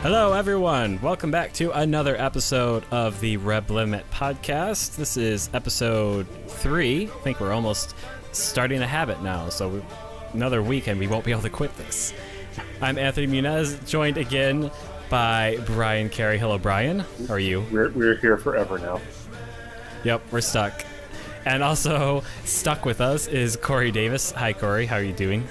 Hello, everyone. Welcome back to another episode of the Rev Limit podcast. This is episode 3. I think we're almost starting a habit now, so another weekend we won't be able to quit this. I'm Anthony Muniz, joined again by Bryan Carey. Hello, Bryan. How are you? We're here forever now. Yep, we're stuck. And also stuck with us is Corey Davis. Hi, Corey. How are you doing?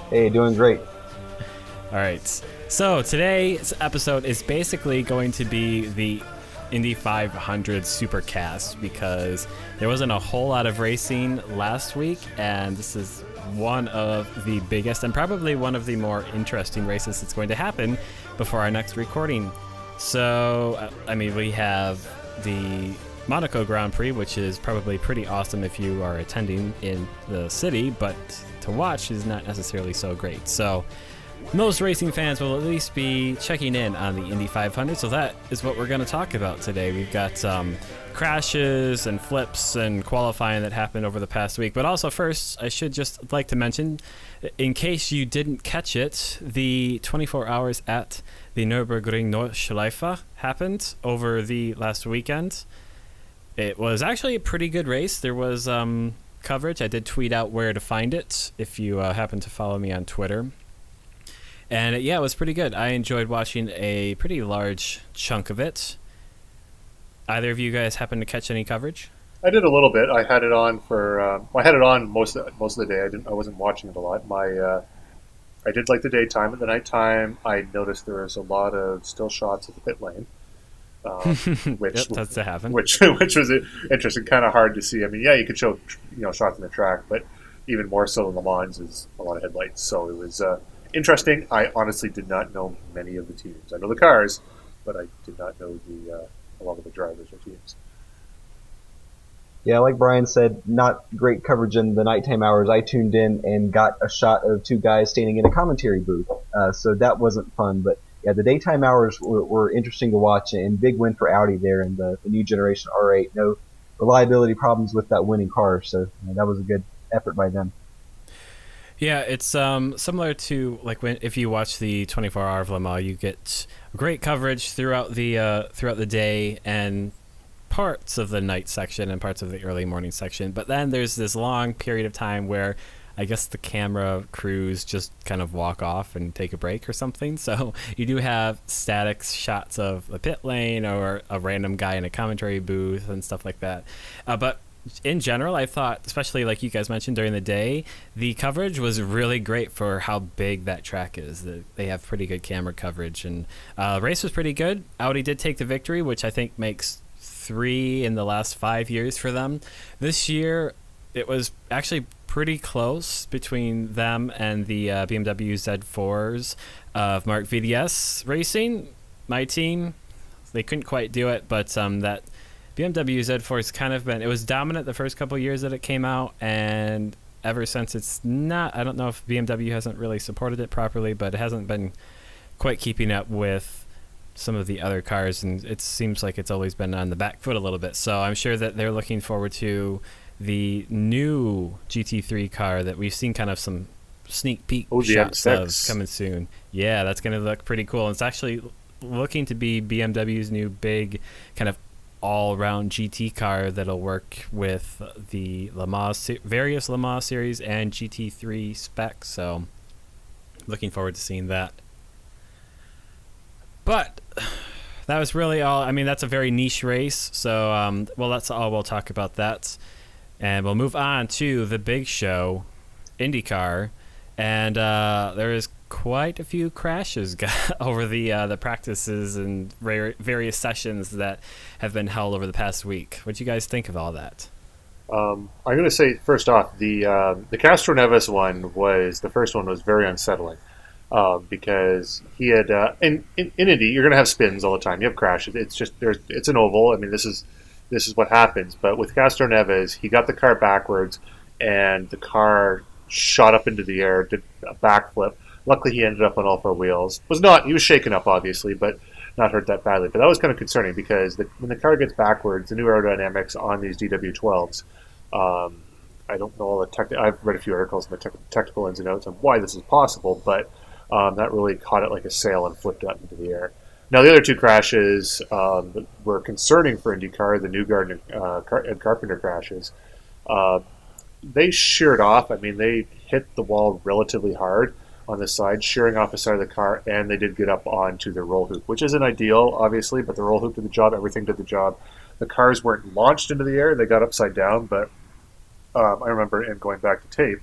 Hey, doing great. All right. So today's episode is basically going to be the Indy 500 Supercast because there wasn't a whole lot of racing last week, and this is one of the biggest and probably one of the more interesting races that's going to happen before our next recording. So, we have the Monaco Grand Prix, which is probably pretty awesome if you are attending in the city, but to watch is not necessarily so great. So most racing fans will at least be checking in on the Indy 500, so that is what we're going to talk about today. We've got crashes and flips and qualifying that happened over the past week, but also first, I should just like to mention, in case you didn't catch it, the 24 hours at the Nürburgring Nordschleife happened over the last weekend. It was actually a pretty good race. There was coverage. I did tweet out where to find it if you happen to follow me on Twitter. And it was pretty good. I enjoyed watching a pretty large chunk of it. Either of you guys happen to catch any coverage? I did a little bit. I had it on I had it on most of the day. I wasn't watching it a lot. I did like the daytime. At the nighttime, I noticed there was a lot of still shots of the pit lane, which that's to happen. Which was interesting. Kind of hard to see. I mean, you could show shots in the track, but even more so in Le Mans is a lot of headlights. So it was interesting. I honestly did not know many of the teams. I know the cars, but I did not know a lot of the drivers or teams. Yeah, like Bryan said, not great coverage in the nighttime hours. I tuned in and got a shot of two guys standing in a commentary booth, so that wasn't fun. But yeah, the daytime hours were interesting to watch, and big win for Audi there in the new generation R8. No reliability problems with that winning car, so that was a good effort by them. Yeah, it's similar to if you watch the 24 Hour of Le Mans, you get great coverage throughout the day and parts of the night section and parts of the early morning section. But then there's this long period of time where I guess the camera crews just kind of walk off and take a break or something. So you do have static shots of the pit lane or a random guy in a commentary booth and stuff like that. But in general, I thought, especially like you guys mentioned during the day, the coverage was really great for how big that track is. They have pretty good camera coverage, and the race was pretty good. Audi did take the victory, which I think makes 3 in the last 5 years for them. This year, it was actually pretty close between them and the BMW Z4s of Mark VDS Racing, my team. They couldn't quite do it, but that BMW Z4 has kind of been, it was dominant the first couple of years that it came out, and ever since it's not, I don't know if BMW hasn't really supported it properly, but it hasn't been quite keeping up with some of the other cars, and it seems like it's always been on the back foot a little bit. So I'm sure that they're looking forward to the new GT3 car that we've seen kind of some sneak peek shots of coming soon. Yeah, that's going to look pretty cool. And it's actually looking to be BMW's new big kind of all-round GT car that'll work with the various Le Mans series and GT3 specs. So looking forward to seeing that. But that was really all. I mean, that's a very niche race. So, that's all. We'll talk about that. And we'll move on to the big show, IndyCar. And there is quite a few crashes over the practices and various sessions that have been held over the past week. What do you guys think of all that? I'm going to say, first off, the Castroneves one the first one was very unsettling. Because he had in Indy, you're going to have spins all the time. You have crashes. It's just it's an oval. I mean, this is what happens. But with Castroneves, he got the car backwards, and the car shot up into the air, did a backflip. Luckily, he ended up on all 4 wheels. He was shaken up, obviously, but not hurt that badly. But that was kind of concerning because when the car gets backwards, the new aerodynamics on these DW12s. I don't know all the I've read a few articles on the technical ins and outs on why this is possible, but That really caught it like a sail and flipped it up into the air. Now, the other two crashes were concerning for IndyCar, the Newgarden and Carpenter crashes. Uh, they sheared off. I mean, they hit the wall relatively hard on the side, shearing off the side of the car, and they did get up onto the roll hoop, which isn't ideal, obviously, but the roll hoop did the job. Everything did the job. The cars weren't launched into the air. They got upside down, but I remember, in going back to tape,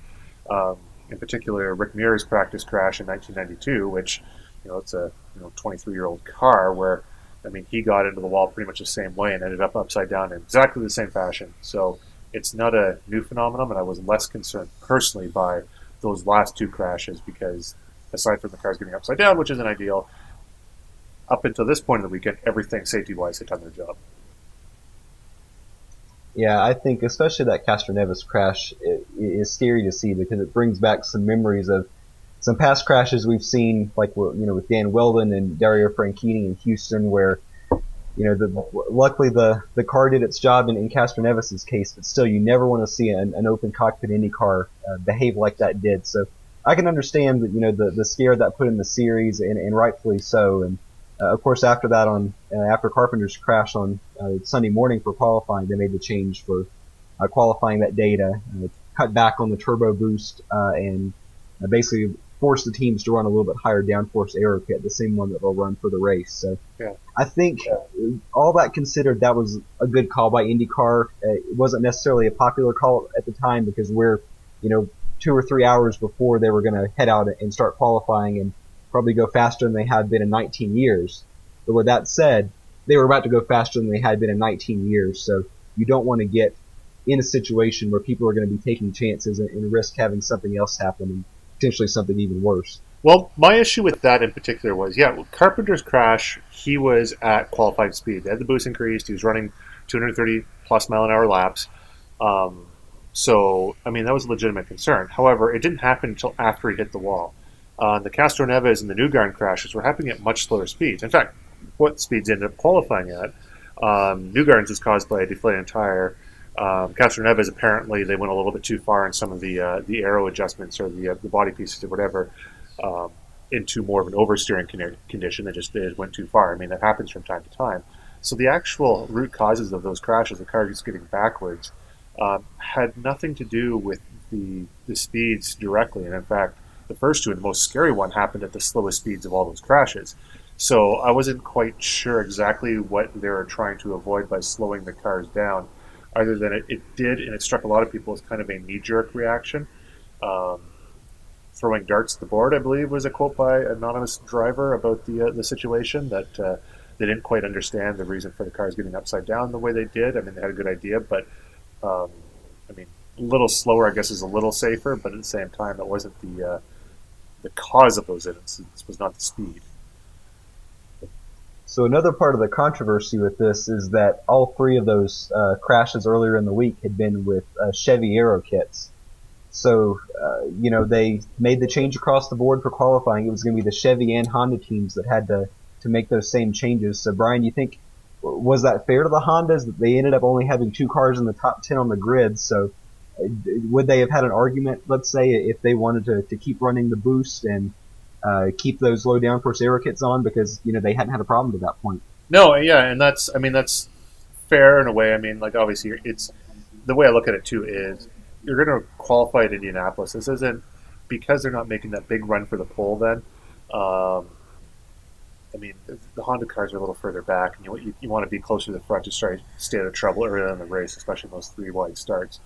um, in particular, Rick Muir's practice crash in 1992, which, it's a 23-year-old car where, I mean, he got into the wall pretty much the same way and ended up upside down in exactly the same fashion. So it's not a new phenomenon, and I was less concerned personally by those last two crashes because, aside from the cars getting upside down, which isn't ideal, up until this point of the weekend, everything safety-wise had done their job. Yeah, I think especially that Castroneves crash is scary to see because it brings back some memories of some past crashes we've seen, like with Dan Weldon and Dario Franchitti in Houston, where luckily the car did its job in Castroneves' case, but still you never want to see an open cockpit Indy car behave like that did. So I can understand that the scare that put in the series, and rightfully so. And of course, after that, after Carpenter's crash on Sunday morning for qualifying, they made the change for qualifying that day to cut back on the turbo boost and basically force the teams to run a little bit higher downforce aero kit, the same one that they'll run for the race. So Yeah. I think all that considered, that was a good call by IndyCar. It wasn't necessarily a popular call at the time because we're 2 or 3 hours before they were going to head out and start qualifying and probably go faster than they had been in 19 years. But with that said, they were about to go faster than they had been in 19 years. So you don't want to get in a situation where people are going to be taking chances and risk having something else happen and potentially something even worse. Well, my issue with that in particular was, Carpenter's crash, he was at qualified speed. They had the boost increased. He was running 230 plus mile an hour laps. So, I mean, that was a legitimate concern. However, it didn't happen until after he hit the wall. The Castroneves and the Newgarden crashes were happening at much slower speeds. In fact, what speeds ended up qualifying at? Newgarden's was caused by a deflated tire. Castroneves, apparently, they went a little bit too far in some of the aero adjustments or the body pieces or whatever into more of an oversteering condition. They went too far. I mean, that happens from time to time. So the actual root causes of those crashes, the car just getting backwards, had nothing to do with the speeds directly. And in fact, the first two and the most scary one happened at the slowest speeds of all those crashes. So I wasn't quite sure exactly what they were trying to avoid by slowing the cars down, other than it did, and it struck a lot of people as kind of a knee-jerk reaction. Throwing darts at the board, I believe, was a quote by an anonymous driver about the situation, that they didn't quite understand the reason for the cars getting upside down the way they did. I mean, they had a good idea, but I mean, a little slower, I guess, is a little safer, but at the same time, that wasn't the cause of those incidents, was not the speed. So another part of the controversy with this is that all three of those crashes earlier in the week had been with Chevy aero kits. So, they made the change across the board for qualifying. It was going to be the Chevy and Honda teams that had to make those same changes. So, Brian, you think, was that fair to the Hondas that they ended up only having two cars in the top 10 on the grid? So, would they have had an argument, let's say, if they wanted to keep running the boost and keep those low downforce aero kits on because, they hadn't had a problem to that point? No, yeah, and that's fair in a way. I mean, like, obviously, it's the way I look at it too is you're going to qualify at Indianapolis. This isn't because they're not making that big run for the pole. Then, I mean, the Honda cars are a little further back, and you want to be closer to the front to stay out of trouble earlier in the race, especially in those 3 wide starts.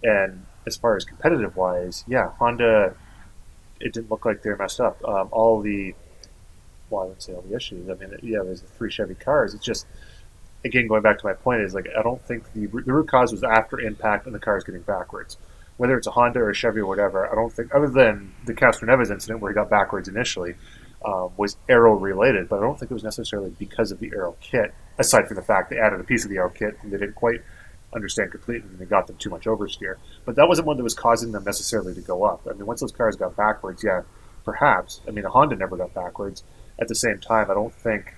And as far as competitive wise, Honda, it didn't look like they were messed up. I wouldn't say all the issues. I mean, there's the 3 Chevy cars. It's just, again, going back to my point, is like I don't think the root cause was after impact and the cars getting backwards. Whether it's a Honda or a Chevy or whatever, I don't think, other than the Castroneves incident where he got backwards initially, was aero related, but I don't think it was necessarily because of the aero kit, aside from the fact they added a piece of the aero kit and they didn't quite understand completely and they got them too much oversteer. But that wasn't one that was causing them necessarily to go up. I mean, once those cars got backwards, perhaps. I mean, a Honda never got backwards. At the same time, I don't think.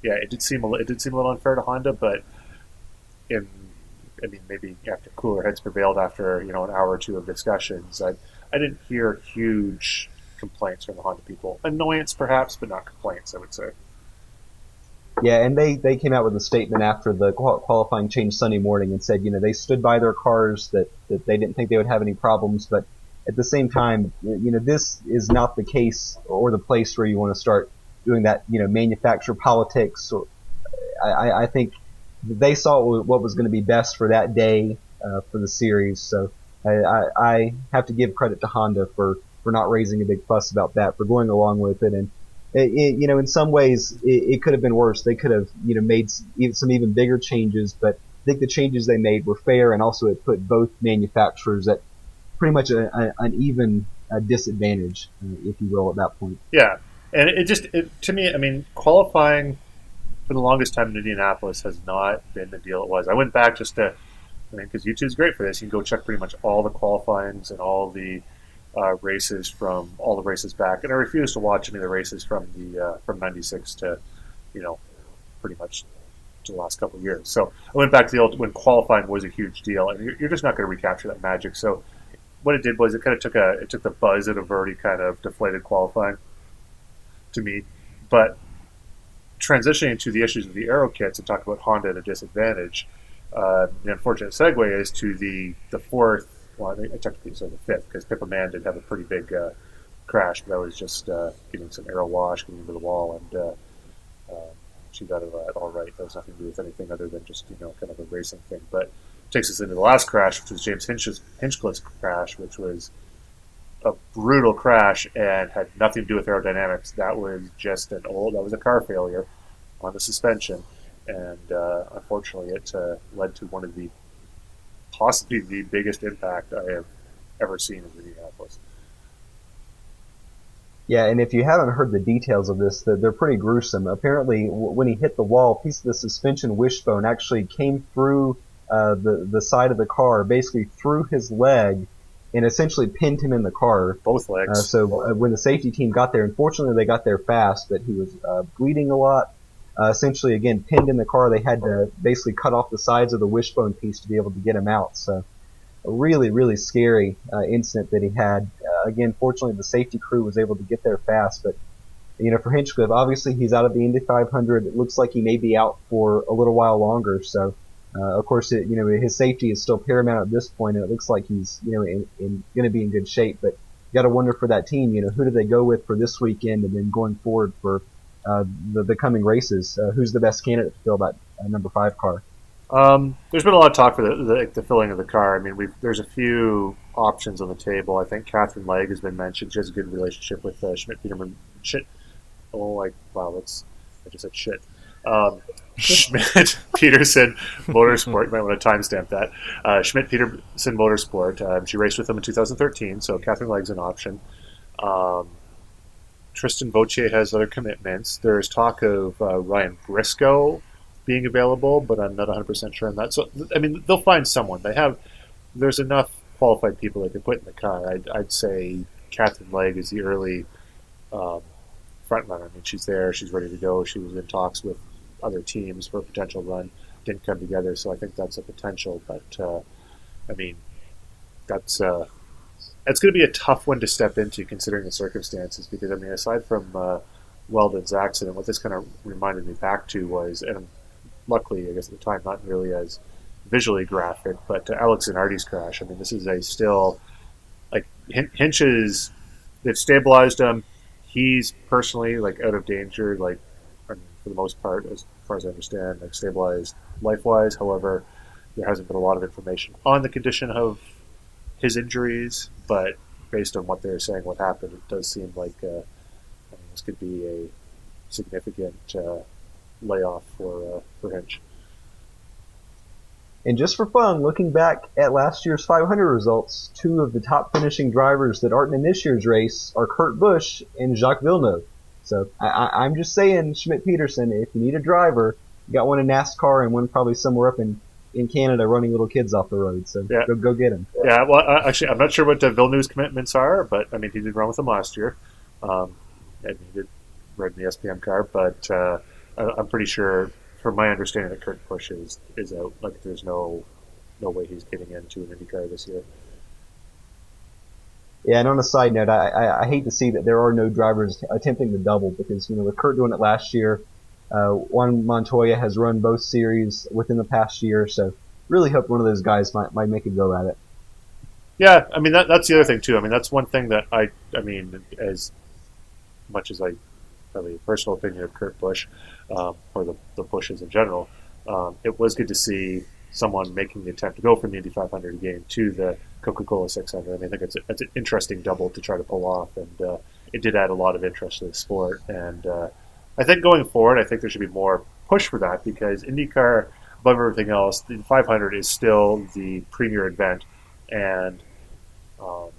It did seem a little unfair to Honda, but maybe after cooler heads prevailed after an hour or two of discussions, I didn't hear huge complaints from the Honda people. Annoyance, perhaps, but not complaints, I would say. Yeah, and they came out with a statement after the qualifying change Sunday morning and said, they stood by their cars, that they didn't think they would have any problems, but at the same time, this is not the case or the place where you want to start doing that, manufacturer politics. Or I think they saw what was going to be best for that day, for the series. So I have to give credit to Honda for not raising a big fuss about that, for going along with it. And in some ways, it could have been worse. They could have, made some even bigger changes, but I think the changes they made were fair, and also it put both manufacturers at pretty much an even disadvantage, if you will, at that point. Yeah, and to me, I mean, qualifying for the longest time in Indianapolis has not been the deal it was. I went back because YouTube's great for this. You can go check pretty much all the qualifyings and all the races from all the races back, and I refuse to watch any of the races from '96 to, pretty much to the last couple of years. So I went back to when qualifying was a huge deal, and you're just not going to recapture that magic. So what it did was it kind of took the buzz out of already kind of deflated qualifying, to me. But transitioning to the issues of the aero kits and talk about Honda at a disadvantage, the unfortunate segue is to the fourth. Well, I think technically it's the fifth, because Pippa Mann did have a pretty big crash, but that was just getting some aero wash, getting into the wall, and she got it all right. That was nothing to do with anything other than just kind of a racing thing. But it takes us into the last crash, which was James Hinchcliffe's crash, which was a brutal crash and had nothing to do with aerodynamics. That was just that was a car failure on the suspension, and unfortunately, it led to one of the possibly the biggest impact I have ever seen in Indianapolis. Yeah, and if you haven't heard the details of this, they're pretty gruesome. Apparently, when he hit the wall, a piece of the suspension wishbone actually came through the side of the car, basically through his leg, and essentially pinned him in the car. Both legs. When the safety team got there, unfortunately they got there fast, but he was bleeding a lot. Essentially, again, pinned in the car. They had to basically cut off the sides of the wishbone piece to be able to get him out. So a really, really scary incident that he had. Again, fortunately, the safety crew was able to get there fast. But, for Hinchcliffe, obviously he's out of the Indy 500. It looks like he may be out for a little while longer. So, of course, his safety is still paramount at this point, and it looks like he's, going to be in good shape. But you got to wonder for that team, who do they go with for this weekend, and then going forward for the coming races? Who's the best candidate to fill that number 5 car? There's been a lot of talk for the filling of the car. I mean, there's a few options on the table. I think Catherine Legge has been mentioned. She has a good relationship with Schmidt-Peterson. I just said shit. Schmidt-Peterson Motorsport. You might want to timestamp that. Schmidt-Peterson Motorsport. She raced with them in 2013, so Catherine Legge's an option. Tristan Vautier has other commitments. There's talk of Ryan Briscoe being available, but I'm not 100% sure on that. So, I mean, they'll find someone. There's enough qualified people they could put in the car. I'd say Catherine Legge is the early front runner. I mean, she's there. She's ready to go. She was in talks with other teams for a potential run. Didn't come together, so I think that's a potential. But, I mean, it's going to be a tough one to step into considering the circumstances, because, I mean, aside from Weldon's accident, what this kind of reminded me back to was, and luckily, I guess at the time, not nearly as visually graphic, but Alex Zanardi's crash. I mean, this is Hinch's, they've stabilized him. He's personally, out of danger, for the most part, as far as I understand, stabilized life-wise. However, there hasn't been a lot of information on the condition of his injuries, but based on what they're saying, what happened, it does seem like this could be a significant layoff for Hinch. And just for fun, looking back at last year's 500 results, 2 of the top finishing drivers that aren't in this year's race are Kurt Busch and Jacques Villeneuve. So I'm just saying, Schmidt-Peterson, if you need a driver, you got one in NASCAR and one probably somewhere up in Canada running little kids off the road. So yeah. Go get him. Yeah, well, actually, I'm not sure what Villeneuve's commitments are, but, I mean, he did run with them last year. And he did ride in the SPM car, but I'm pretty sure, from my understanding, that Kurt Busch is out. There's no way he's getting into an IndyCar this year. Yeah, and on a side note, I hate to see that there are no drivers attempting the double because, with Kurt doing it last year, Juan Montoya has run both series within the past year, so really hope one of those guys might make a go at it. Yeah, I mean that's the other thing too. I mean that's one thing that I mean as much as I have a personal opinion of Kurt Busch, or the Bushes in general, it was good to see someone making the attempt to go from the Indy 500 again to the Coca-Cola 600. I mean, I think it's an interesting double to try to pull off, and it did add a lot of interest to the sport. And I think going forward, I think there should be more push for that because IndyCar, above everything else, the 500 is still the premier event, and um,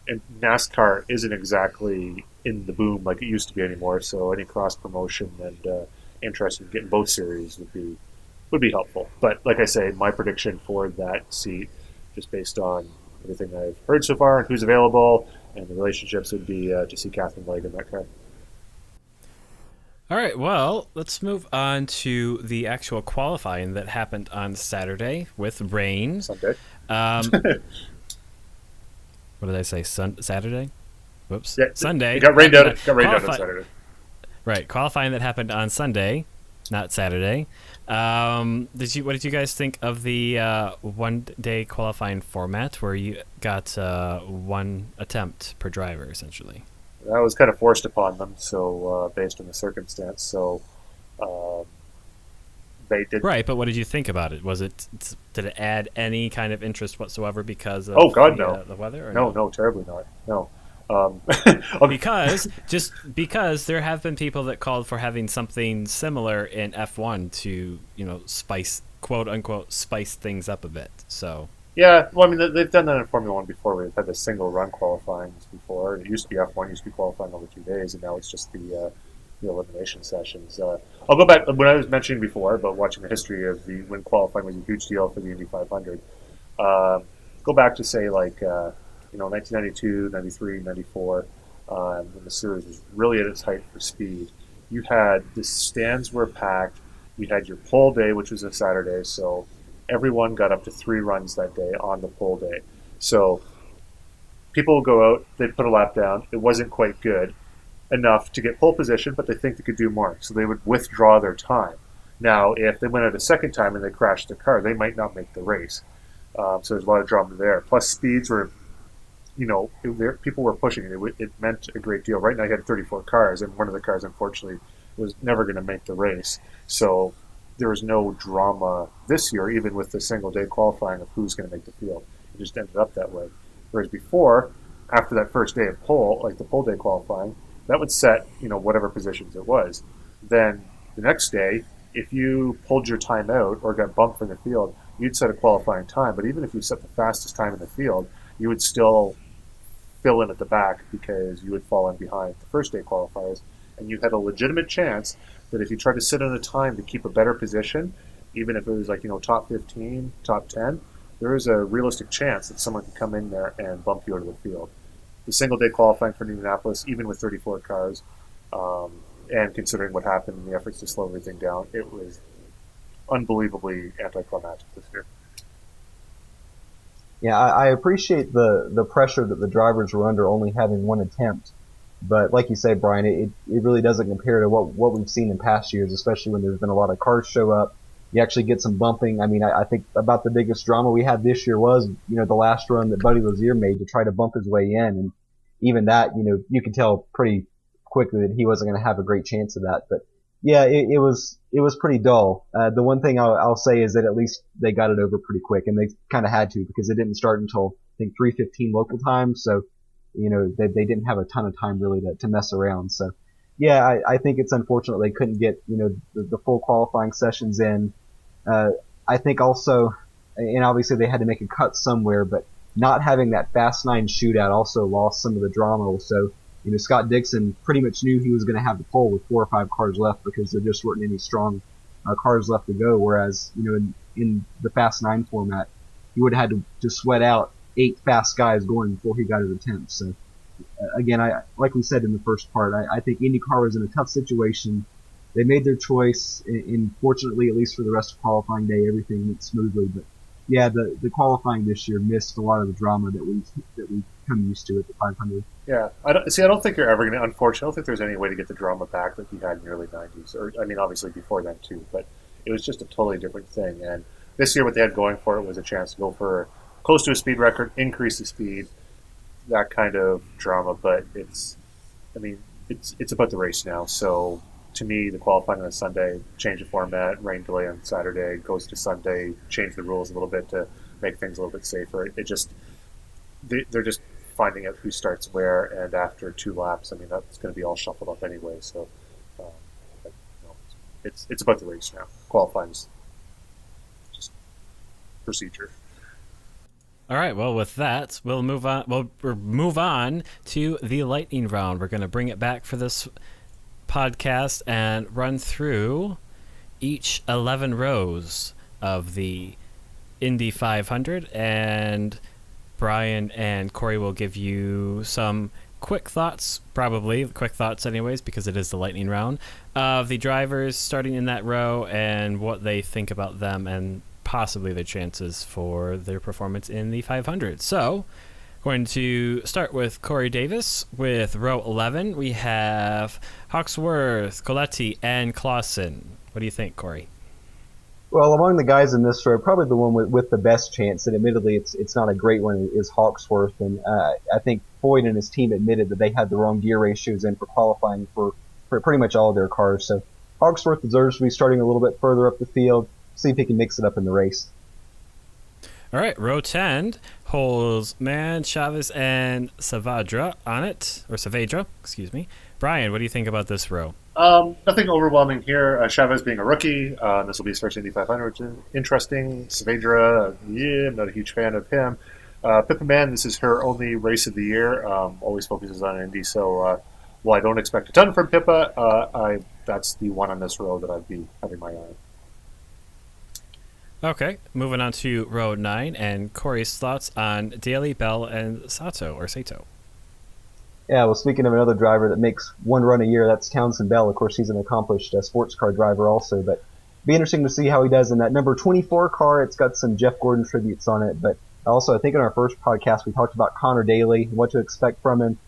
and NASCAR isn't exactly in the boom like it used to be anymore. So any cross promotion and interest in getting both series would be helpful. But like I say, my prediction for that seat, just based on everything I've heard so far and who's available and the relationships, would be to see Catherine Legg in that car. All right, well, let's move on to the actual qualifying that happened on Saturday with rain. Sunday. What did I say? Saturday? Whoops. Yeah, Sunday. It got rained out. Got rained out on Saturday. Right, qualifying that happened on Sunday, not Saturday. What did you guys think of the 1 day qualifying format where you got one attempt per driver essentially? That was kind of forced upon them, so based on the circumstance. So they did. Right, but what did you think about it? Did it add any kind of interest whatsoever because of the weather? Or no, terribly not. No. Because there have been people that called for having something similar in F1 to spice, quote unquote, spice things up a bit. So yeah, well, I mean they've done that in Formula One before. We've had the single run qualifying before. It used to be F1 used to be qualifying over 2 days, and now it's just the elimination sessions. I'll go back when I was mentioning before about watching the history of when qualifying was a huge deal for the Indy 500. Go back to say 1992, 93, 94, when the series was really at its height for speed. You had the stands were packed. You had your pole day, which was a Saturday, so everyone got up to 3 runs that day on the pole day. So people would go out, they'd put a lap down. It wasn't quite good enough to get pole position, but they think they could do more, so they would withdraw their time. Now, if they went out a second time and they crashed their car, they might not make the race. So there's a lot of drama there. Plus, speeds were people were pushing it. It meant a great deal. Right now, you had 34 cars, and one of the cars, unfortunately, was never going to make the race. So there was no drama this year, even with the single-day qualifying of who's going to make the field. It just ended up that way. Whereas before, after that first day of pole, like the pole day qualifying, that would set whatever positions it was. Then the next day, if you pulled your time out or got bumped from the field, you'd set a qualifying time. But even if you set the fastest time in the field, you would still fill in at the back because you would fall in behind the first day qualifiers, and you had a legitimate chance that if you tried to sit on a time to keep a better position, even if it was top 15, top 10, there is a realistic chance that someone could come in there and bump you out of the field. The single day qualifying for Indianapolis, even with 34 cars, and considering what happened in the efforts to slow everything down, it was unbelievably anticlimactic this year. Yeah, I appreciate the pressure that the drivers were under only having one attempt. But like you say, Brian, it really doesn't compare to what we've seen in past years, especially when there's been a lot of cars show up. You actually get some bumping. I mean, I think about the biggest drama we had this year was, the last run that Buddy Lazier made to try to bump his way in. And even that, you could tell pretty quickly that he wasn't going to have a great chance of that. But yeah, it was pretty dull. The one thing I'll say is that at least they got it over pretty quick, and they kind of had to because it didn't start until I think 3:15 local time. So, they didn't have a ton of time really to mess around. So, yeah, I think it's unfortunate they couldn't get the full qualifying sessions in. I think also, and obviously they had to make a cut somewhere, but not having that Fast 9 shootout also lost some of the drama. So, Scott Dixon pretty much knew he was going to have the pole with 4 or 5 cars left because there just weren't any strong cars left to go. Whereas, in the Fast 9 format, he would have had to sweat out 8 fast guys going before he got his attempt. So, again, like we said in the first part, I think IndyCar was in a tough situation. They made their choice, and fortunately, at least for the rest of qualifying day, everything went smoothly. But yeah, the qualifying this year missed a lot of the drama that we've come used to at the 500. Yeah, I don't think you're ever going to. Unfortunately, I don't think there's any way to get the drama back like you had in the early '90s, or I mean, obviously before then too. But it was just a totally different thing. And this year, what they had going for it was a chance to go for close to a speed record, increase the speed, that kind of drama. But it's about the race now. So to me, the qualifying on Sunday, change the format, rain delay on Saturday, goes to Sunday, change the rules a little bit to make things a little bit safer. They're just finding out who starts where, and after 2 laps, I mean, that's going to be all shuffled up anyway. So, but, it's about the race now. Qualifying's just procedure. All right. Well, with that, we'll move on. We'll move on to the lightning round. We're going to bring it back for this podcast and run through each 11 rows of the Indy 500, and Bryan and Corey will give you some quick thoughts, probably quick thoughts anyways, because it is the lightning round, of the drivers starting in that row and what they think about them and possibly their chances for their performance in the 500. So, going to start with Corey Davis. With row 11, we have Hawksworth, Coletti, and Clausen. What do you think, Corey? Well, among the guys in this row, probably the one with the best chance, and admittedly it's not a great one, is Hawksworth. And I think Boyd and his team admitted that they had the wrong gear ratios in for qualifying for pretty much all of their cars. So Hawksworth deserves to be starting a little bit further up the field, see if he can mix it up in the race. All right, row 10 holds Man, Chavez, and Saavedra on it, or Saavedra, excuse me. Bryan, what do you think about this row? Nothing overwhelming here. Chavez being a rookie, this will be his first Indy 500, which is interesting. Saavedra, I'm not a huge fan of him. Pippa Mann, this is her only race of the year. Always focuses on Indy, so while I don't expect a ton from Pippa, that's the one on this row that I'd be having my eye on. Okay, moving on to row 9 and Corey's thoughts on Daly, Bell, and Sato. Yeah, well, speaking of another driver that makes one run a year, that's Townsend Bell. Of course, he's an accomplished sports car driver also, but be interesting to see how he does in that number 24 car. It's got some Jeff Gordon tributes on it, but also I think in our first podcast we talked about Connor Daly, what to expect from him.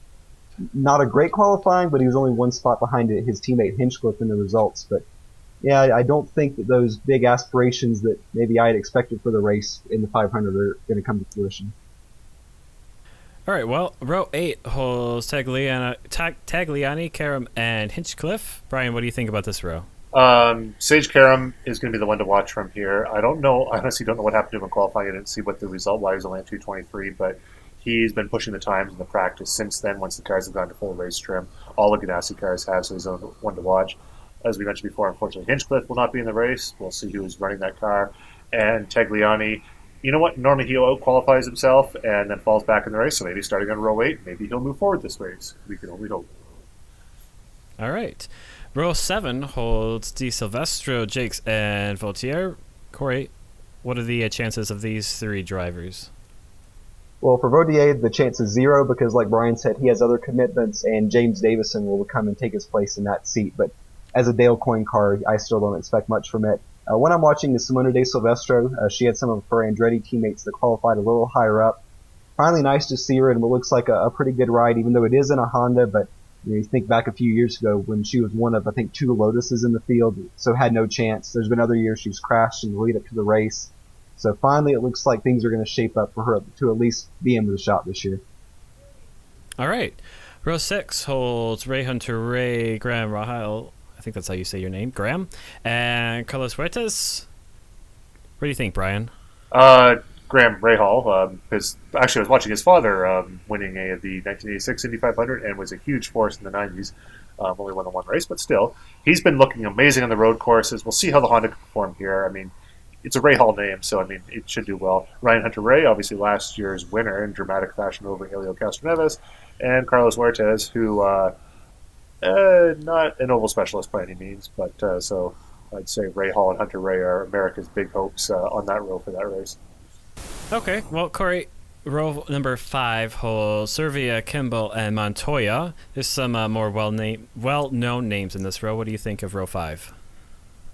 Not a great qualifying, but he was only one spot behind his teammate Hinchcliffe in the results. But yeah, I don't think that those big aspirations that maybe I had expected for the race in the 500 are going to come to fruition. All right, well, row 8 holds Tagliani, Karam, and Hinchcliffe. Bryan, what do you think about this row? Sage Karam is going to be the one to watch from here. I don't know. I honestly don't know what happened to him in qualifying. I didn't see what the result was. He was only at 223, but he's been pushing the times in the practice since then once the cars have gone to full race trim. All the Ganassi cars have, so he's the one to watch. As we mentioned before, unfortunately, Hinchcliffe will not be in the race. We'll see who's running that car. And Tagliani, you know what? Normally he out-qualifies himself and then falls back in the race, so maybe starting on row 8, maybe he'll move forward this race. We can only hope. All right. Row 7 holds Di Silvestro, Jakes, and Vautier. Corey, what are the chances of these 3 drivers? Well, for Vautier, the chance is 0 because, like Bryan said, he has other commitments, and James Davison will come and take his place in that seat. But as a Dale Coyne car, I still don't expect much from it. When I'm watching is Simona De Silvestro. She had some of her Andretti teammates that qualified a little higher up. Finally nice to see her in what looks like a pretty good ride, even though it is in a Honda. But you think back a few years ago when she was one of, I think, 2 Lotuses in the field, so had no chance. There's been other years she's crashed in the lead up to the race. So finally it looks like things are going to shape up for her to at least be in with a shot this year. All right. Row 6 holds Ray Hunter, Ray, Graham Rahal. I think that's how you say your name, Graham, and Carlos Huertas. What do you think, Bryan? Graham Rahal, because actually I was watching his father winning the 1986 Indy 500 and was a huge force in the 90s. Only won the one race, but still, he's been looking amazing on the road courses. We'll see how the Honda can perform here. I mean, it's a Rahal name, so I mean it should do well. Ryan Hunter-Ray, obviously last year's winner in dramatic fashion over Helio Castroneves, and Carlos Huertas, who not an oval specialist by any means, but so I'd say Rahal and Hunter-Ray are America's big hopes on that row for that race. Okay, well, Corey, row number 5 holds Servia, Kimball, and Montoya. There's some more well-known names in this row. What do you think of row 5?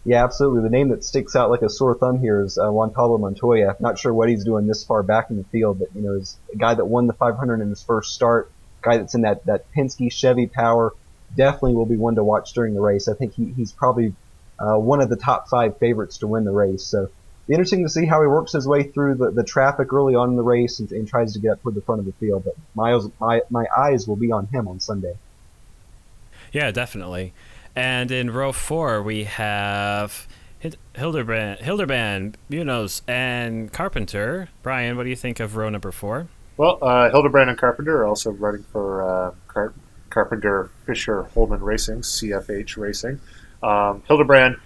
Yeah, absolutely. The name that sticks out like a sore thumb here is Juan Pablo Montoya. Not sure what he's doing this far back in the field, but is a guy that won the 500 in his first start. Guy that's in that Penske Chevy power. Definitely will be one to watch during the race. I think he's probably one of the top 5 favorites to win the race. So be interesting to see how he works his way through the traffic early on in the race and tries to get up toward the front of the field. But my eyes will be on him on Sunday. Yeah, definitely. And in row 4, we have Hildebrand, Muniz, and Carpenter. Brian, what do you think of row number 4? Well, Hildebrand and Carpenter are also running for Carpenter Fisher Holman Racing, CFH Racing. Hildebrand,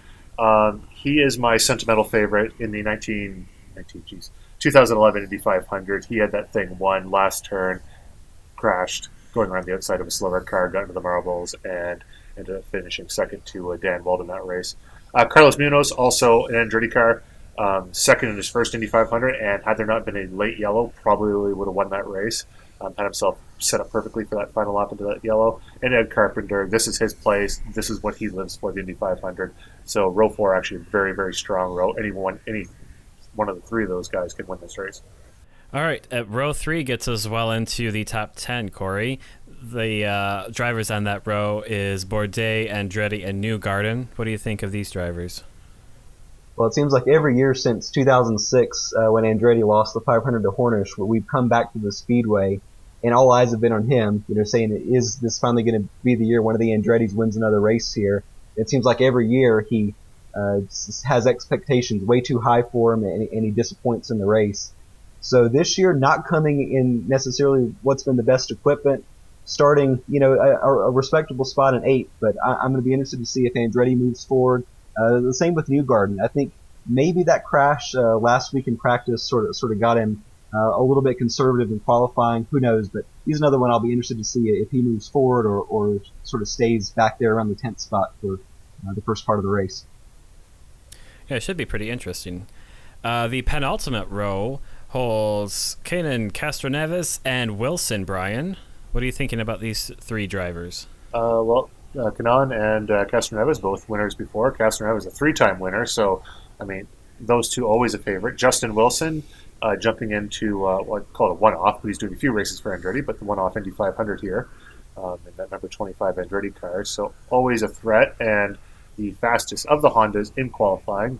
he is my sentimental favorite in the 2011 Indy 500. He had that thing won last turn, crashed, going around the outside of a slower car, got into the marbles, and ended up finishing second to Dan Wald in that race. Carlos Munoz, also an Andretti car, second in his first Indy 500, and had there not been a late yellow, probably would have won that race. Had himself set up perfectly for that final lap into that yellow. And Ed Carpenter, this is his place. This is what he lives for, the Indy 500. So row 4, actually a very, very strong row. Any one of the 3 of those guys can win this race. All right, row 3 gets us well into the top 10, Corey. The drivers on that row is Bourdais, Andretti, and Newgarden. What do you think of these drivers? Well, it seems like every year since 2006, when Andretti lost the 500 to Hornish, we've come back to the Speedway, and all eyes have been on him, saying, is this finally going to be the year one of the Andrettis wins another race here? It seems like every year he has expectations way too high for him, and he disappoints in the race. So this year, not coming in necessarily what's been the best equipment, starting, a respectable spot in 8th, but I'm going to be interested to see if Andretti moves forward. The same with Newgarden. I think maybe that crash last week in practice sort of got him a little bit conservative in qualifying. Who knows? But he's another one I'll be interested to see if he moves forward or sort of stays back there around the 10th spot for the first part of the race. Yeah, it should be pretty interesting. The penultimate row holds Kanan, Castroneves, and Wilson. Brian, what are you thinking about these 3 drivers? Kanan and Castroneves, both winners before. Castroneves a 3-time winner, so, those 2 always a favorite. Justin Wilson jumping into what I call it a one-off, but he's doing a few races for Andretti, but the one-off Indy 500 here in that number 25 Andretti car. So always a threat, and the fastest of the Hondas in qualifying.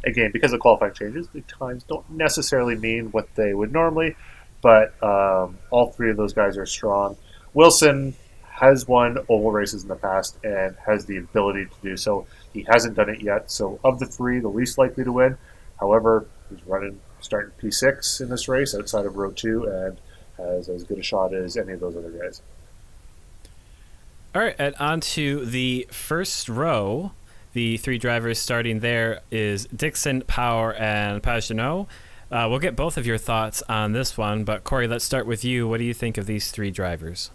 Again, because of qualifying changes, the times don't necessarily mean what they would normally, but all 3 of those guys are strong. Wilson has won oval races in the past and has the ability to do so. He hasn't done it yet, so of the 3, the least likely to win. However, he's starting P6 in this race outside of row 2 and has as good a shot as any of those other guys. All right, and on to the first row. The 3 drivers starting there is Dixon, Power, and Pagenaud. We'll get both of your thoughts on this one, but Corey, let's start with you. What do you think of these 3 drivers?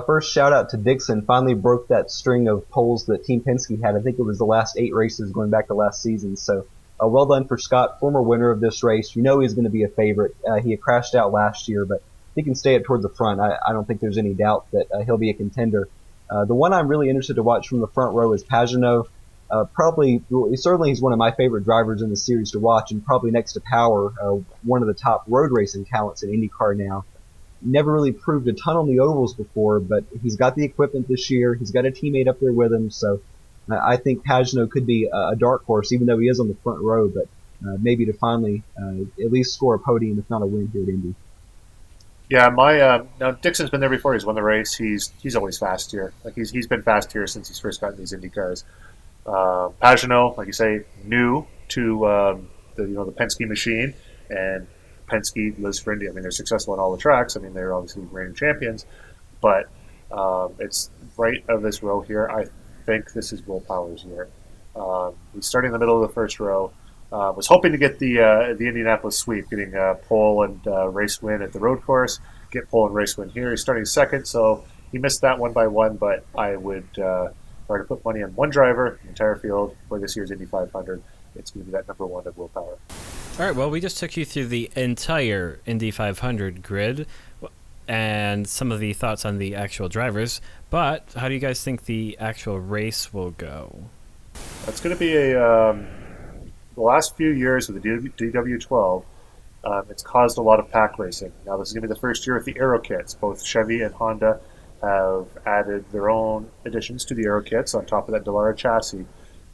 First, shout out to Dixon. Finally broke that string of poles that Team Penske had. I think it was the last 8 races going back to last season. So well done for Scott, former winner of this race. He's going to be a favorite. He had crashed out last year, but he can stay up towards the front. I don't think there's any doubt that he'll be a contender. The one I'm really interested to watch from the front row is Pagenaud. Certainly he's one of my favorite drivers in the series to watch, and probably next to Power, one of the top road racing talents in IndyCar now. Never really proved a ton on the ovals before, but he's got the equipment this year. He's got a teammate up there with him, so I think Pagenaud could be a dark horse, even though he is on the front row, but maybe to finally at least score a podium, if not a win here at Indy. Yeah, now Dixon's been there before. He's won the race. He's always fast here. Like he's been fast here since he's first gotten these Indy cars. Pagenaud, like you say, new to the Penske machine, and Penske lives for Indy. They're successful on all the tracks. They're obviously reigning champions, but it's right of this row here. I think this is Will Power's year. He's starting in the middle of the first row. Was hoping to get the Indianapolis sweep, getting pole and race win at the road course, get pole and race win here. He's starting second, so he missed that one by one, but I would, if I were to put money on one driver, the entire field, for this year's Indy 500, it's going to be that number 1 of Will Power. All right, well, we just took you through the entire Indy 500 grid and some of the thoughts on the actual drivers, but how do you guys think the actual race will go? It's going to be the last few years of the DW12. It's caused a lot of pack racing. Now this is going to be the first year with the aero kits. Both Chevy and Honda have added their own additions to the aero kits on top of that Dallara chassis.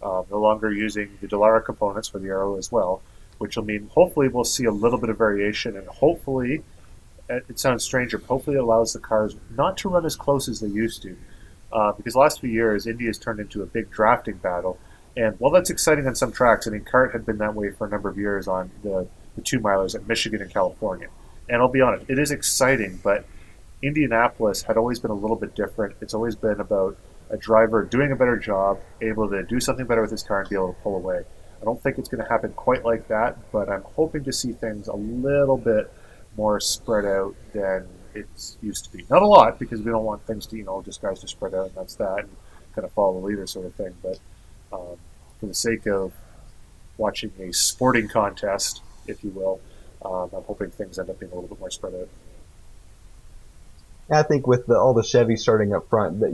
No longer using the Dallara components for the aero as well, which will mean hopefully we'll see a little bit of variation, and hopefully, it sounds strange, but hopefully it allows the cars not to run as close as they used to. Because the last few years, Indy has turned into a big drafting battle, and while that's exciting on some tracks, I mean, CART had been that way for a number of years on the 2-milers at Michigan and California. And I'll be honest, it is exciting, but Indianapolis had always been a little bit different. It's always been about a driver doing a better job, able to do something better with his car and be able to pull away. I don't think it's going to happen quite like that, but I'm hoping to see things a little bit more spread out than it's used to be. Not a lot, because we don't want things to, just guys to spread out, and that's that, and kind of follow the leader sort of thing. But for the sake of watching a sporting contest, if you will, I'm hoping things end up being a little bit more spread out. I think with all the Chevys starting up front, that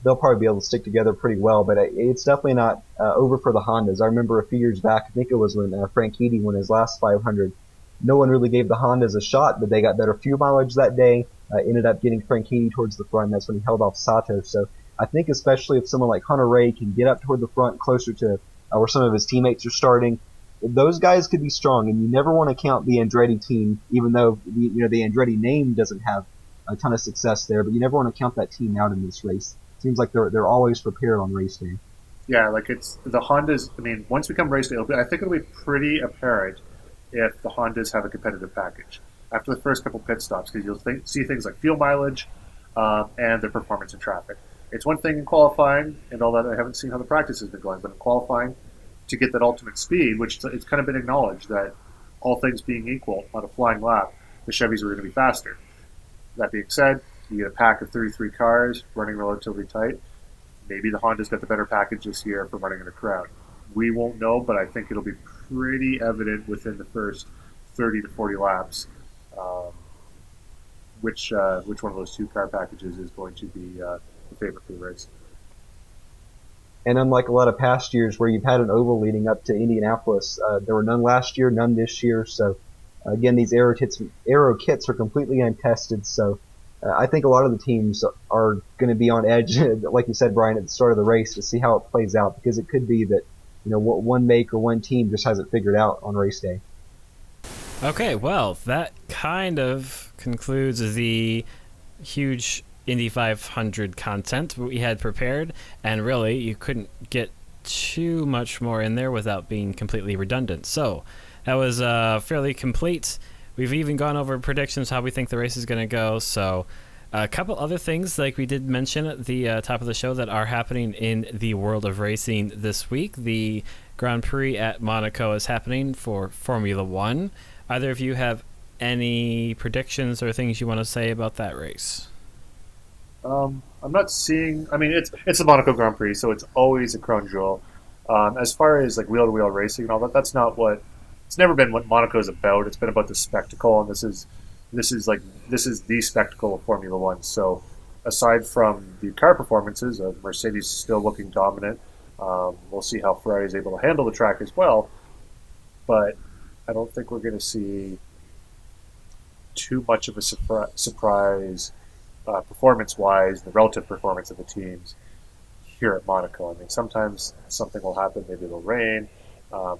they'll probably be able to stick together pretty well. But it's definitely not over for the Hondas. I remember a few years back, I think it was when Frank Eady won his last 500. No one really gave the Hondas a shot, but they got better fuel mileage that day. Ended up getting Frank Eady towards the front. That's when he held off Sato. So I think especially if someone like Hunter Ray can get up toward the front, closer to where some of his teammates are starting, those guys could be strong. And you never want to count the Andretti team, even though the Andretti name doesn't have a ton of success there, but you never want to count that team out in this race. It seems like they're always prepared on race day. Yeah, like it's the Hondas. I mean, once we come race day, I think it'll be pretty apparent if the Hondas have a competitive package after the first couple pit stops, because you'll see things like fuel mileage and their performance in traffic. It's one thing in qualifying and all that. I haven't seen how the practice has been going, but in qualifying, to get that ultimate speed, which it's kind of been acknowledged that all things being equal on a flying lap, the Chevys are going to be faster. That being said, you get a pack of 33 cars running relatively tight. Maybe the Honda's got the better package this year for running in a crowd. We won't know, but I think it'll be pretty evident within the first 30 to 40 laps which one of those two car packages is going to be the favorite for the race. And unlike a lot of past years where you've had an oval leading up to Indianapolis, there were none last year, none this year. So again, these aero kits are completely untested. So I think a lot of the teams are going to be on edge, like you said, Brian, at the start of the race to see how it plays out, because it could be that what one make or one team just has it figured out on race day. Okay, well, that kind of concludes the huge Indy 500 content we had prepared, and really, you couldn't get too much more in there without being completely redundant. So, that was fairly complete. We've even gone over predictions, how we think the race is going to go. So, a couple other things, like we did mention at the top of the show, that are happening in the world of racing this week. The Grand Prix at Monaco is happening for Formula One. Either of you have any predictions or things you want to say about that race? I'm not seeing. I mean, it's the Monaco Grand Prix, so it's always a crown jewel. As far as like wheel-to-wheel racing and all that, that's not what. It's never been what Monaco's about. It's been about the spectacle, and this is the spectacle of Formula One. So, aside from the car performances, Mercedes is still looking dominant. We'll see how Ferrari is able to handle the track as well, but I don't think we're going to see too much of a surprise performance-wise, the relative performance of the teams here at Monaco. I mean, sometimes something will happen. Maybe it'll rain, a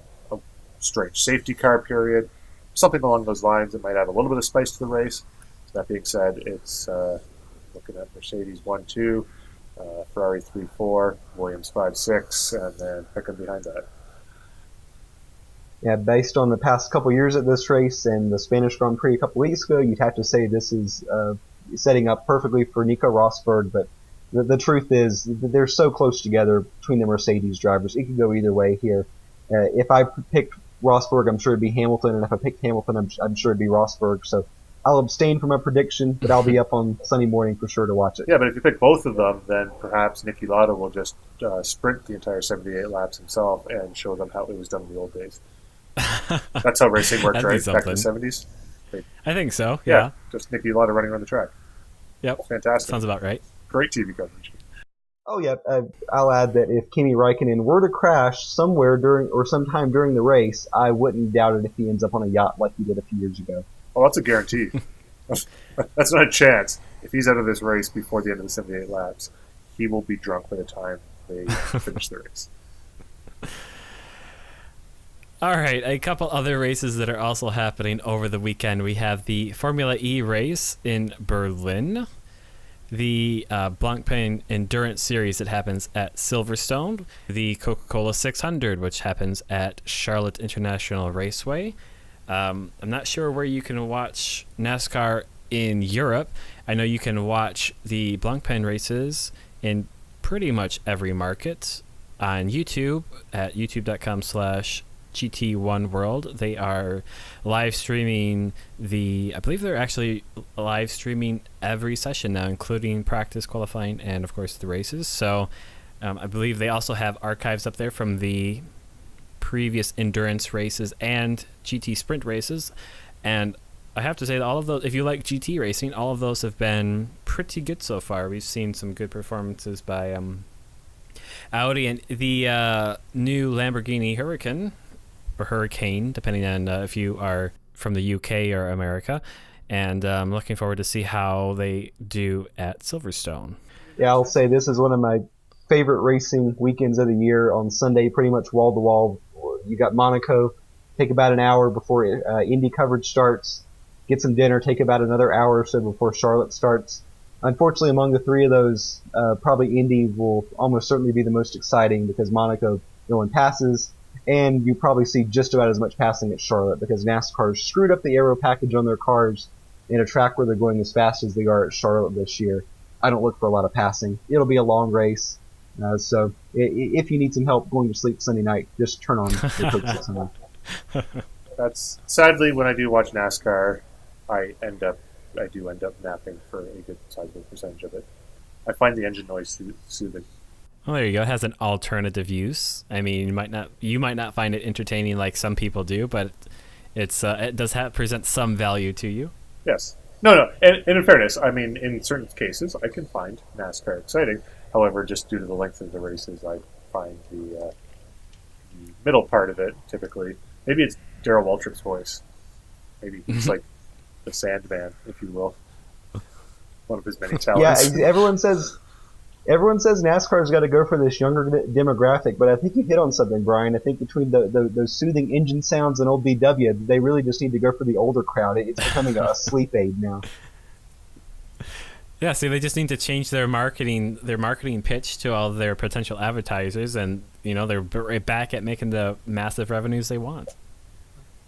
strange safety car period, something along those lines that might add a little bit of spice to the race. That being said, it's looking at Mercedes 1-2, Ferrari 3-4, Williams 5-6, and then picking behind that. Yeah, based on the past couple years at this race and the Spanish Grand Prix a couple weeks ago, you'd have to say this is setting up perfectly for Nico Rosberg, but the truth is they're so close together between the Mercedes drivers. It could go either way here. If I picked Rosberg, I'm sure it'd be Hamilton, and if I picked Hamilton, I'm sure it'd be Rosberg. So I'll abstain from a prediction, but I'll be up on Sunday morning for sure to watch it. Yeah, but if you pick both of them, then perhaps Niki Lauda will just sprint the entire 78 laps himself and show them how it was done in the old days. That's how racing worked, right? Back in the 70s? I think so, yeah. Just Niki Lauda running around the track. Yep. Fantastic. Sounds about right. Great TV coverage. Oh yeah, I'll add that if Kimi Räikkönen were to crash somewhere sometime during the race, I wouldn't doubt it if he ends up on a yacht like he did a few years ago. Oh, that's a guarantee. That's not a chance. If he's out of this race before the end of the 78 laps, he will be drunk by the time they finish the race. All right, a couple other races that are also happening over the weekend. We have the Formula E race in Berlin, the Blancpain Endurance Series that happens at Silverstone, the Coca-Cola 600, which happens at Charlotte International Raceway. I'm not sure where you can watch NASCAR in Europe. I know you can watch the Blancpain races in pretty much every market on YouTube at youtube.com/GT1World. They are live streaming I believe they're actually live streaming every session now, including practice, qualifying, and of course the races. So I believe they also have archives up there from the previous endurance races and GT sprint races. And I have to say that all of those, if you like GT racing, all of those have been pretty good so far. We've seen some good performances by Audi, and the new Lamborghini Huracan, or Hurricane, depending on if you are from the UK or America. And I'm looking forward to see how they do at Silverstone. Yeah, I'll say this is one of my favorite racing weekends of the year. On Sunday, pretty much wall to wall. You got Monaco, take about an hour before Indy coverage starts. Get some dinner, take about another hour or so before Charlotte starts. Unfortunately, among the three of those, probably Indy will almost certainly be the most exciting because Monaco, no one passes, and you probably see just about as much passing at Charlotte because NASCAR screwed up the aero package on their cars in a track where they're going as fast as they are at Charlotte this year. I don't look for a lot of passing. It'll be a long race, so if you need some help going to sleep Sunday night, just turn on the Coke 600. That's sadly when I do watch NASCAR, I do end up napping for a good sizable percentage of it. I find the engine noise soothing. Well, there you go. It has an alternative use. I mean, you might not find it entertaining like some people do, but it does present some value to you. Yes. No. And in fairness, I mean, in certain cases, I can find NASCAR exciting. However, just due to the length of the races, I find the middle part of it typically. Maybe it's Darrell Waltrip's voice. Maybe he's like the Sandman, if you will. One of his many talents. Yeah, everyone says NASCAR's got to go for this younger demographic, but I think you hit on something, Brian. I think between those soothing engine sounds and old VW, they really just need to go for the older crowd. It's becoming a sleep aid now. Yeah, see, they just need to change their marketing pitch to all their potential advertisers, and they're right back at making the massive revenues they want.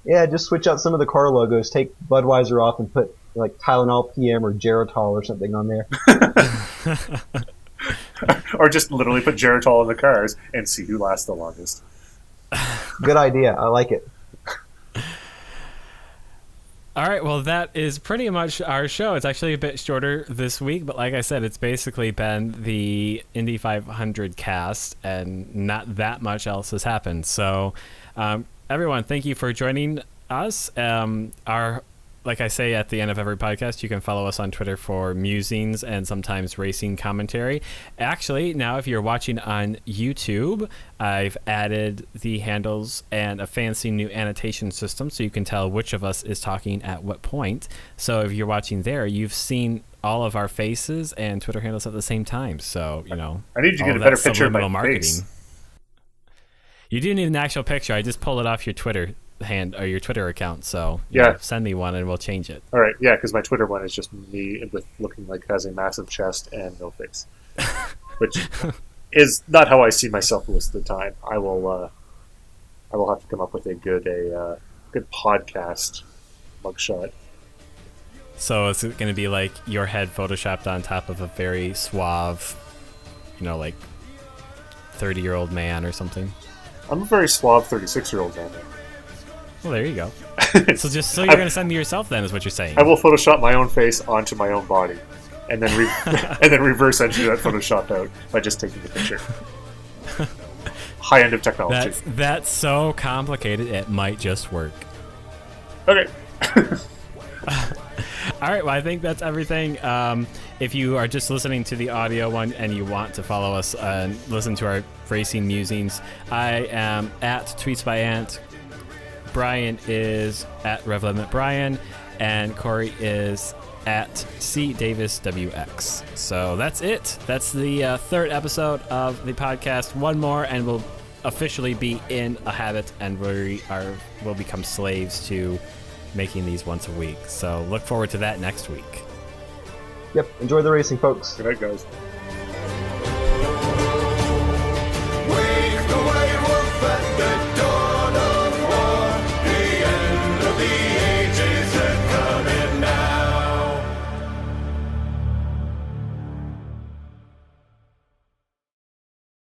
Yeah, just switch out some of the car logos, take Budweiser off, and put like Tylenol PM or Geritol or something on there. Or just literally put Geritol in the cars and see who lasts the longest. Good idea. I like it. All right, well, that is pretty much our show. It's actually a bit shorter this week, but like I said, it's basically been the Indy 500 cast, and not that much else has happened. So, everyone, thank you for joining us. Like I say at the end of every podcast, you can follow us on Twitter for musings and sometimes racing commentary. Actually, now if you're watching on YouTube, I've added the handles and a fancy new annotation system so you can tell which of us is talking at what point. So if you're watching there, you've seen all of our faces and Twitter handles at the same time. So, I need to get a better picture of my face. You do need an actual picture. I just pulled it off your Twitter or your Twitter account, so send me one and we'll change it. All right, yeah, because my Twitter one is just me with looking like has a massive chest and no face, which is not how I see myself most of the time. I will have to come up with a good podcast mugshot. So is it going to be like your head photoshopped on top of a very suave, like 30-year-old man or something? I'm a very suave 36-year-old man. Well, there you go. So you're going to send me yourself then, is what you're saying? I will Photoshop my own face onto my own body, and then and then reverse engineer that Photoshop out by just taking the picture. High end of technology. That's so complicated. It might just work. Okay. All right, well, I think that's everything. If you are just listening to the audio one and you want to follow us and listen to our racing musings, I am at Tweets by Ant. Brian is at Rev Limit Brian, and Corey is at CDavisWX. So that's it. That's the third episode of the podcast. One more, and we'll officially be in a habit, and we'll become slaves to making these once a week. So look forward to that next week. Yep. Enjoy the racing, folks. Good night, guys.